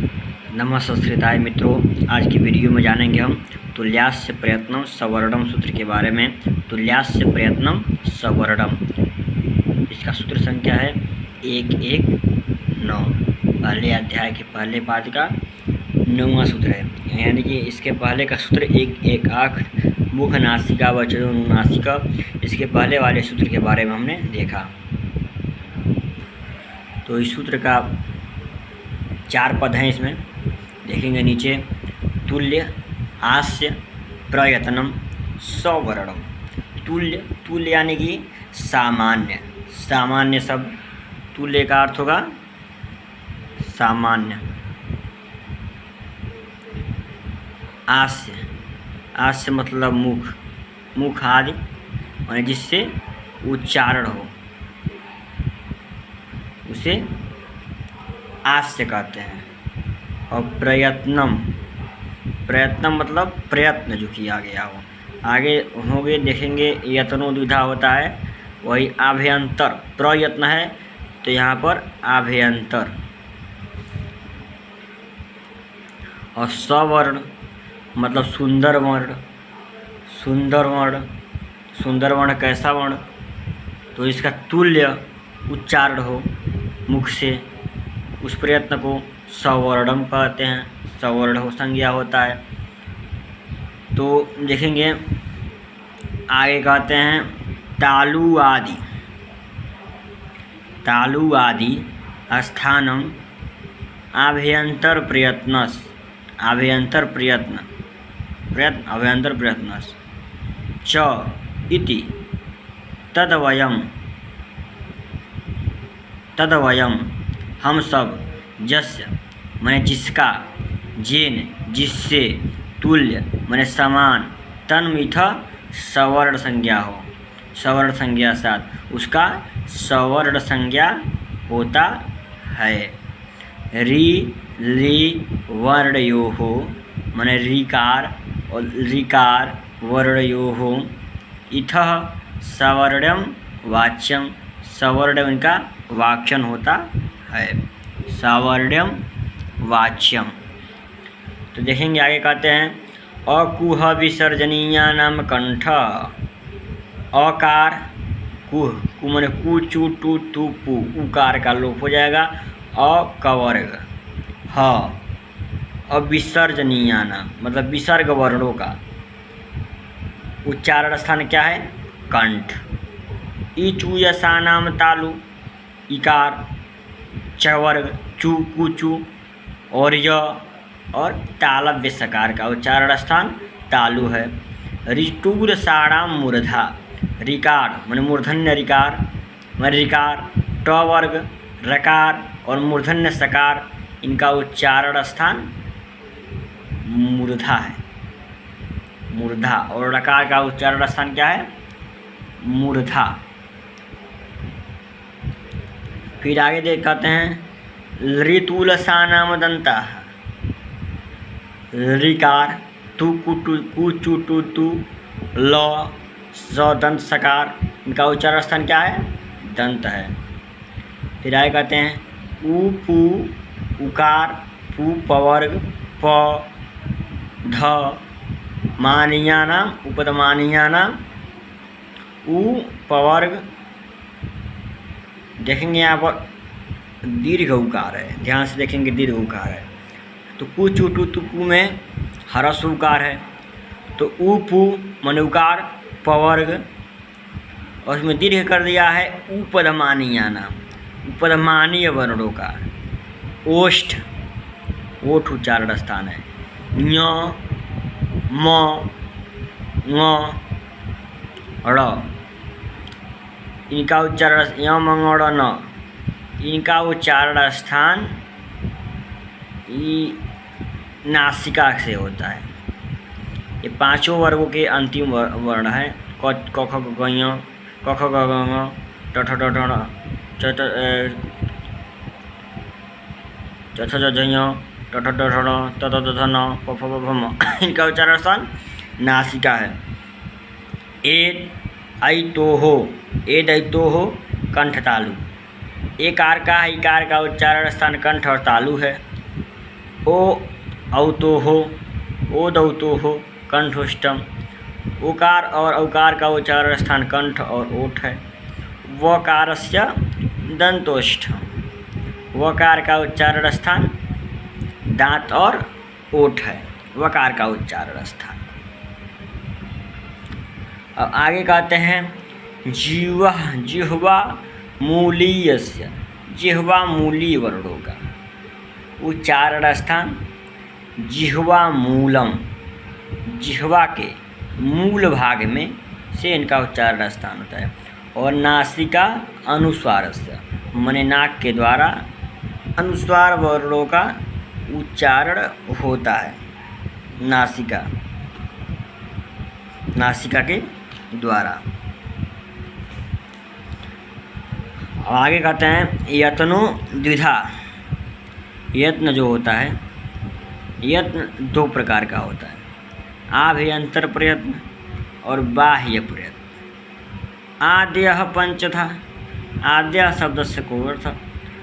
नमस्ते मित्रों, आज की वीडियो में जानेंगे हम तुल्यास्य प्रयत्नम सवर्णम सूत्र के बारे में। तुल्यास्य प्रयत्नम सवर्णम, इसका सूत्र संख्या है 119। पहले अध्याय के पहले पाठ का 9वां सूत्र है, यानी कि इसके पहले का सूत्र एक आँख मुख नासिका वचन नासिका, इसके पहले वाले सूत्र के बारे में हमने देखा। तो इस सूत्र का 4 पद हैं, इसमें देखेंगे नीचे। तुल्य आस्य प्रयत्नम सवर्णम। तुल्य यानी कि सामान्य शब्द। तुल्य का अर्थ होगा सामान्य। आस्य मतलब मुख आदि, और जिससे उच्चारण हो उसे आस्य कहते हैं। और प्रयत्नम मतलब प्रयत्न जो किया गया हो। आगे होंगे देखेंगे, यत्नो द्विधा होता है, वही आभ्यंतर प्रयत्न है, तो यहाँ पर आभ्यंतर। और सवर्ण मतलब सुंदर वर्ण कैसा वर्ण, तो इसका तुल्य उच्चारण हो मुख से, उस प्रयत्न को सवर्णम कहते हैं। सवर्ण हो संज्ञा होता है। तो देखेंगे आगे कहते हैं तालु आदि स्थानम अभ्यंतर प्रयत्नस च इति तदवयम हम सब जस्य माने जिसका, जेन जिससे, तुल्य माने समान, तन्मिथ सवर्ण संज्ञा हो, सवर्ण संज्ञा साथ उसका सवर्ण संज्ञा होता है। री वर्णयो हो माने ऋकार और ऋकार वर्णयो हो। इथः सवर्णम वाच्यम, सवर्ण इनका वाक्यन होता है। सवर्णम वाच्यम। तो देखेंगे आगे कहते हैं अकुह विसर्जनीया नाम कंठ। अकार कु माने कु चू टू तू पू, उकार का लोप हो जाएगा। अ कवर्ग ह। अविसर्जनीया नाम मतलब विसर्ग वर्णों का उच्चारण स्थान क्या है? कंठ। इचू यसा नाम तालु, इकार चवर्ग चू कुचू, और य और तालव्य सकार का उच्चारण स्थान तालु है। ऋटूर साणाम मूर्धा, ऋकार माने मूर्धन्य ऋकार माने ऋकार, ट वर्ग रकार और मूर्धन्य सकार, इनका उच्चारण स्थान मूर्धा है। मूर्धा। और रकार का उच्चारण स्थान क्या है? मूर्धा। फिर आगे कहते हैं ऋतुलसा नाम दंता, ऋकार तु कुटु कु चु टू तू, ल स दंत सकार, इनका उच्चारण स्थान क्या है? दंत है। फिर आगे कहते हैं उ पू उकार, पू पवर्ग, प ध मानिया नाम उपदमानिया नाम, उ पवर्ग। देखेंगे यहाँ पर दीर्घ उकार है, ध्यान से देखेंगे दीर्घ उकार है। तो कु चू टू तू पू में हरस उकार है, तो उ पू मन उकार पवर्ग, और उसमें दीर्घ कर दिया है उपदमानीय नाम, उपदमानीय वर्णों का। ओष्ठ ओठ उच्चारण स्थान है। ञ म ङ ड़, इनका उच्चारण य म ङ ड़ न, इनका उच्चारण स्थान नासिका से होता है। ये 5 वर्गों के अंतिम वर्ण है। क ख ग घ ञ, क ख ग घ ङ, ट ठ ड ढ ण, च थ ज झ ञ, ट ठ ड ढ ण, त थ द ध न, प फ ब भ म, इनका उच्चारण स्थान नासिका है। एद ऐतो हो कंठ तालु, एकार का इकार का उच्चारण स्थान कंठ और तालु है। ओ औतोः ओदौतोः कंठोष्टम। उकार और औकार का उच्चारण स्थान कंठ और ओठ है। वकारस्य दंतोष्ठम। वकार का उच्चारण स्थान दांत और ओठ है, वकार का उच्चारण स्थान। अब आगे कहते हैं जिह्वा मूलीयस्य। जिह्वा मूली वर्णों का उच्चारण स्थान जिह्वा मूलम। जिह्वा के मूल भाग में से इनका उच्चारण स्थान होता है। और नासिका अनुस्वारस्य, माने नाक के द्वारा अनुस्वार वर्णों का उच्चारण होता है। नासिका के द्वारा। आगे कहते हैं यत्नो द्विधा। यत्न जो होता है, यत्न दो प्रकार का होता है, आभ्यंतर प्रयत्न और बाह्य प्रयत्न। आद्यः पंचधा। आद्य शब्द से को अर्थ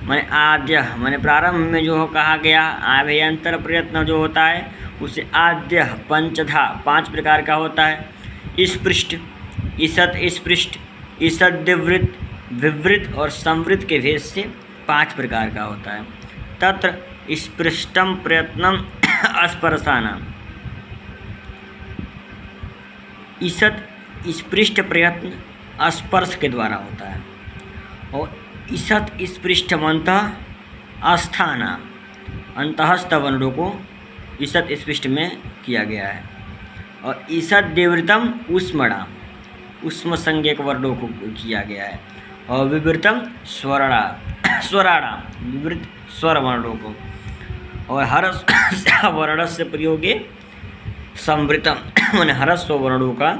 माने आद्य माने प्रारंभ में जो कहा गया। आभ्यंतर प्रयत्न जो होता है उसे आद्य पंचधा पांच प्रकार का होता है। स्पृष्ट, ईसत स्पृष्ट, ईसत विवृत, विवृत और संवृत के भेद से पांच प्रकार का होता है। तत्र स्पृष्टम प्रयत्नम स्पर्शानाम। ईसत स्पृष्ट प्रयत्न स्पर्श के द्वारा होता है। और ईसत स्पृष्टमंतः अस्थानाम। अंतःस्थ वर्णों को ईसत स्पृष्ट में किया गया है। और ईसत विवृतम उष्मणाम। उष्म संज्ञक वर्णों को किया गया है। और विवृतम स्वराणाम, विवृत स्वर वर्णों को। और हरस वर्ण से प्रयोगे संवृतम, माने हरस्व वर्णों का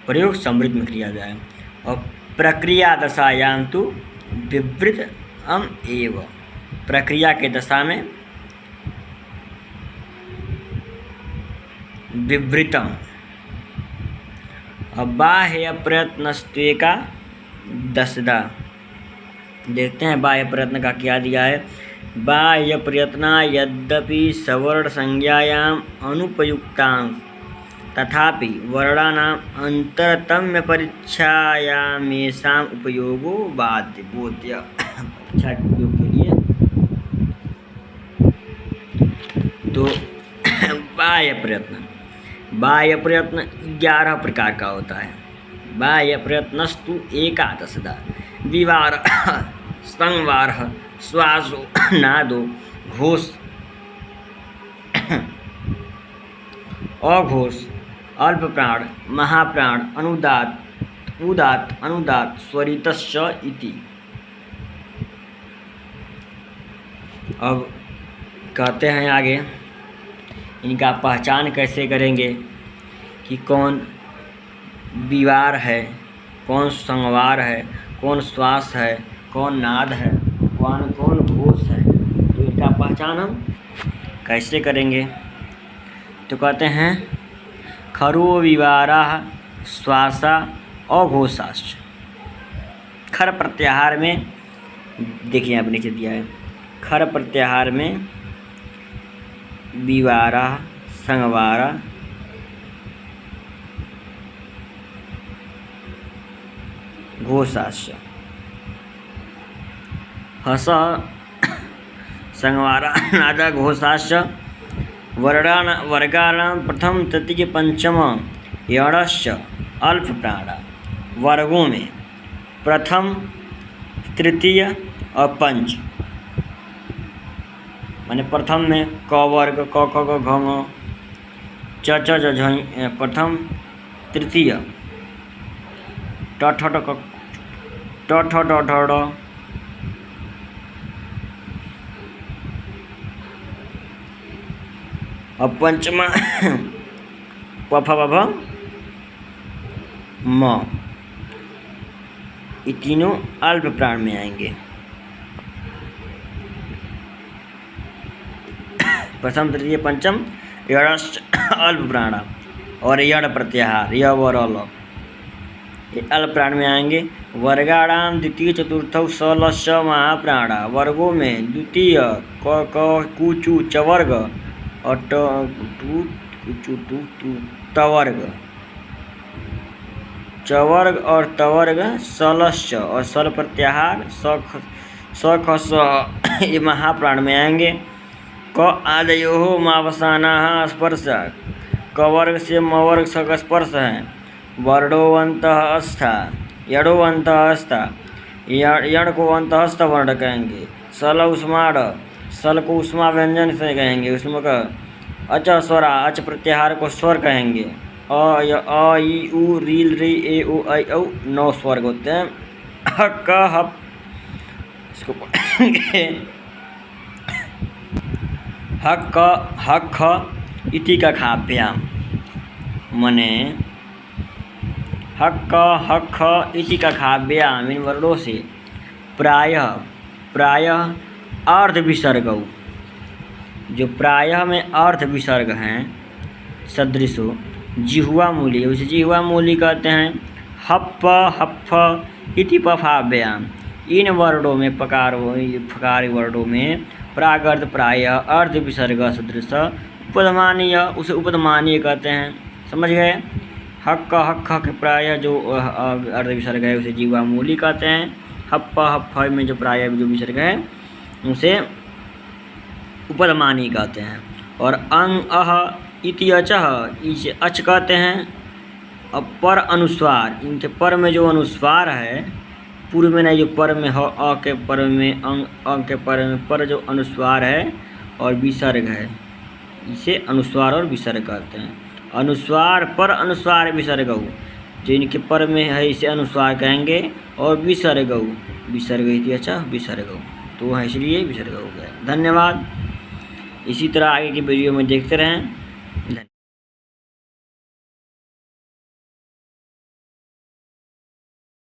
प्रयोग संवृत में किया जाए। और प्रक्रिया दशायां तो विवृत एव। प्रक्रिया के दशा में विवृतम। अब बाह्य प्रयत्नस्त्वेका दशदा। देखते हैं बाह्य प्रयत्न का क्या दिया है। बाह्य प्रयत्न यद्यपि सवर्ण संज्ञायाम अनुपयुक्तांश तथापि वर्णानाम अंतरतम्य परीक्षायामेषाम उपयोगो बाध्य बोध्य। परीक्षा के उपयोग के लिए तो बाह्य प्रयत्न 11 प्रकार का होता है। बाह्य प्रयत्नस्तु एकादशदा। विवार, संवार, श्वासो, नादो, घोष, अघोष, अल्प प्राण, महाप्राण, अनुदात, उदात, अनुदात, स्वरितश्च इति। अब कहते हैं आगे इनका पहचान कैसे करेंगे कि कौन विवार है, कौन संवार है, कौन श्वास है, कौन नाद है, कौन घोष है। तो इनका पहचान हम कैसे करेंगे। तो कहते हैं खरो विवारा श्वासा अघोषाश्च। खर प्रत्याहार में देखिए यहाँ पर नीचे दिया है। खर प्रत्याहार में विवारा, संवारा, घोषाश्च। हस, संवारा, नादा, घोषाश्च वर्गाणां प्रथम तृतीय पंचम यणश्च अल्प प्राण। वर्गों में प्रथम, तृतीय और पंच। माने प्रथम में क वर्ग क ख ग घ ङ च च ज झ प्रथम, तृतीय ट ठ ड क ट ठ ड ढ ड़, और पंचमा प फ ब भ म। ये तीनों अल्प प्राण में आएंगे। प्रथम, तृतीय, पंचम यणश्च अल्प प्राण। और यण प्रत्याहार य व र ल ये अल्प प्राण में आएंगे। वर्गाणाम द्वितीय चतुर्थौ स ल श महाप्राणा। वर्गों में द्वितीय क क कु चु चवर्ग और ट टू चु टू तवर्ग, चवर्ग और तवर्ग सलश्च और सल प्रत्याहार स ख स ये महाप्राण में आएंगे। क आदयो मावसाना स्पर्श, कवर्ग से मवर्ग सक स्पर्श है। वर्णोवंत अस्था, यड़ोवंत अस्था, यण को अंतहस्थ वर्ण कहेंगे। सल उष्माण, सल को उष्मा व्यंजन से कहेंगे। उसमें का अच स्वरा, अच प्रत्याहार को स्वर कहेंगे। अ ई उ रील री ए ओ ऐ औ 9 स्वर्ग होते हैं। हक हप इसको पढ़ेंगे। हक इति का खाभ्याम मने हक इति का खाभ्याम इन वर्णों से प्रायः अर्ध विसर्ग, जो प्रायः में अर्ध विसर्ग हैं सदृशो जिह्वा मूली, उसे जिह्वा मूली कहते हैं। हप्प हप्फ इति पफाभ्याम इन वर्णों में फकार वर्णों में प्रागर्ध प्रायः अर्ध विसर्ग सदृश उपदमानीय, उसे उपदमानीय कहते हैं। समझ गए। हक के प्रायः जो अर्ध विसर्ग है उसे जिह्वा मूली कहते हैं। हप्प हप्फ में जो प्रायः जो विसर्ग है उसे उपदमानी कहते हैं। और अंग अह इति अचह, इसे अच कहते हैं। अब पर अनुस्वार, इनके पर में जो अनुस्वार है, पूर्व में नहीं, जो पर में हो अ के पर में अंग के पर में पर जो अनुस्वार है और विसर्ग है, इसे अनुस्वार और विसर्ग कहते हैं। अनुस्वार पर अनुस्वार विसर्ग, जो इनके पर में है इसे अनुस्वार कहेंगे। और विसर्ग इति अच्छा विसर्ग, तो इसलिए विसर्ग हो गया। धन्यवाद। इसी तरह आगे की वीडियो में देखते रहें।